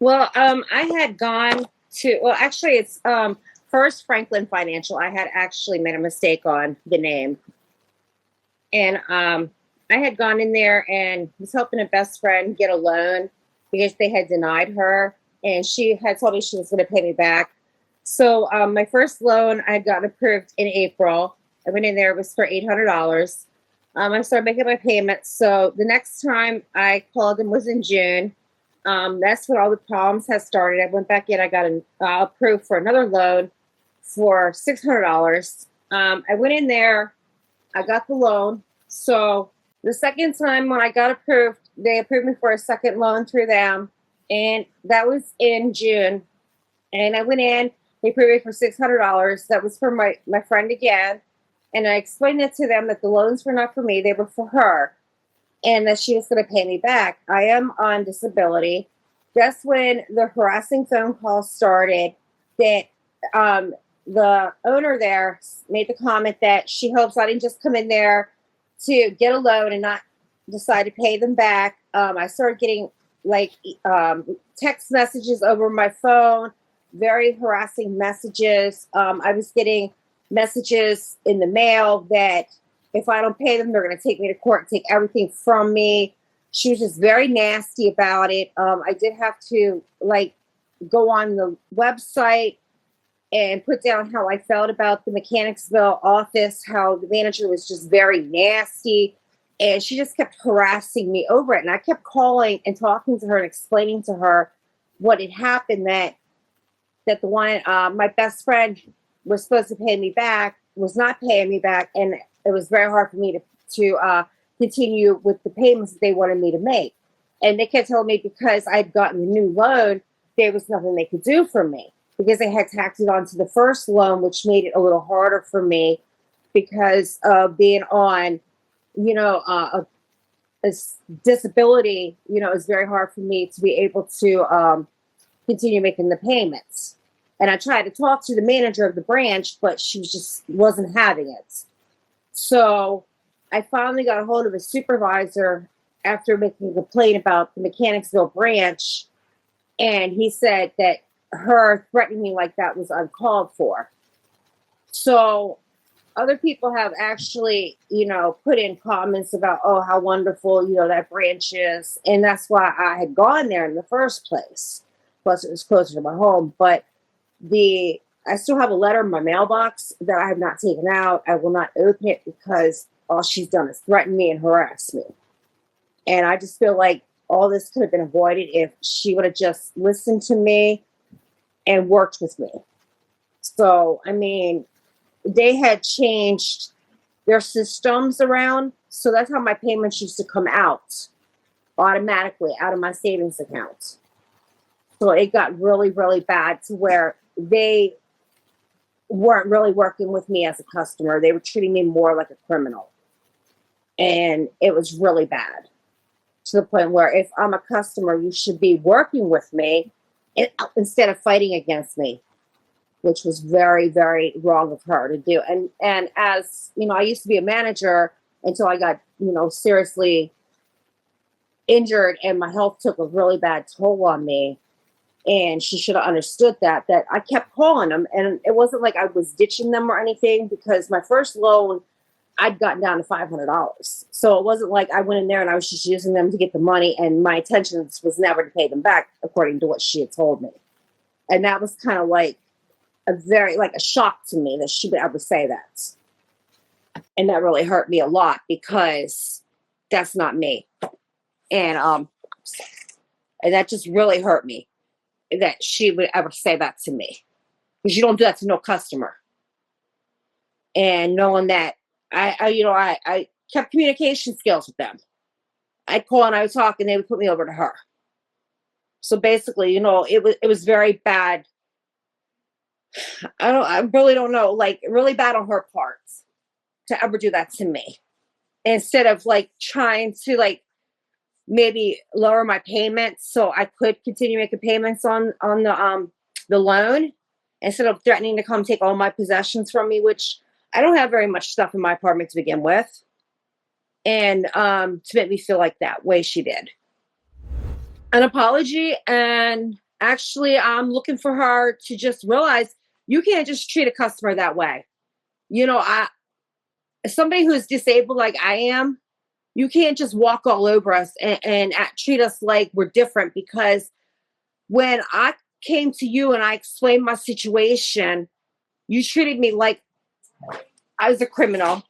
I had gone well, actually, it's First Franklin Financial. I had actually made a mistake on the name, and I had gone in there and was helping a best friend get a loan because they had denied her, and she had told me she was going to pay me back. So my first loan I got approved in April. I went in there, it was for $800. I started making my payments. So the next time I called them was in June. That's when all the problems had started. I went back in. I got approved for another loan for $600. I went in there. I got the loan. So the second time when I got approved, they approved me for a second loan through them, and that was in June. And I went in. They approved me for $600. That was for my friend again. And I explained it to them that the loans were not for me; they were for her, and that she was going to pay me back. I am on disability. That's when the harassing phone call started. That the owner there made the comment that she hopes I didn't just come in there to get a loan and not decide to pay them back. I started getting like text messages over my phone, very harassing messages. I was getting messages in the mail that if I don't pay them, they're going to take me to court and take everything from me. She was just very nasty about it. I did have to go on the website and put down how I felt about the Mechanicsville office, how the manager was just very nasty. And she just kept harassing me over it. And I kept calling and talking to her and explaining to her what had happened, that the one, my best friend was supposed to pay me back, was not paying me back. And it was very hard for me to continue with the payments that they wanted me to make. And they kept telling me because I'd gotten a new loan, there was nothing they could do for me because they had tacked it onto the first loan, which made it a little harder for me because of being on, a disability. It's very hard for me to be able to continue making the payments. And I tried to talk to the manager of the branch, but she just wasn't having it. So I finally got a hold of a supervisor after making a complaint about the Mechanicsville branch. And he said that her threatening me like that was uncalled for. So other people have actually, put in comments about, oh, how wonderful, that branch is. And that's why I had gone there in the first place. Plus it was closer to my home. But I still have a letter in my mailbox that I have not taken out. I will not open it because all she's done is threaten me and harass me. And I just feel like all this could have been avoided if she would have just listened to me and worked with me. So, they had changed their systems around. So that's how my payments used to come out automatically out of my savings account. So it got really, really bad to where they weren't really working with me as a customer. They were treating me more like a criminal. And it was really bad to the point where if I'm a customer, you should be working with me instead of fighting against me, which was very, very wrong of her to do. And as, I used to be a manager until I got, seriously injured and my health took a really bad toll on me. And she should have understood that I kept calling them. And it wasn't like I was ditching them or anything because my first loan, I'd gotten down to $500. So it wasn't like I went in there and I was just using them to get the money. And my intention was never to pay them back, according to what she had told me. And that was kind of like a shock to me that she would ever say that. And that really hurt me a lot because that's not me. And that just really hurt me that she would ever say that to me, because you don't do that to no customer. And knowing that I kept communication skills with them. I'd call and I would talk and they would put me over to her. So basically, it was very bad. I really don't know, really bad on her part to ever do that to me. Instead of trying to maybe lower my payments so I could continue making payments on the loan, instead of threatening to come take all my possessions from me, which I don't have very much stuff in my apartment to begin with. And to make me feel like that way she did. An apology and Actually, I'm looking for her to just realize you can't just treat a customer that way. You know, somebody who's disabled like I am, you can't just walk all over us and treat us like we're different, because when I came to you and I explained my situation, you treated me like I was a criminal.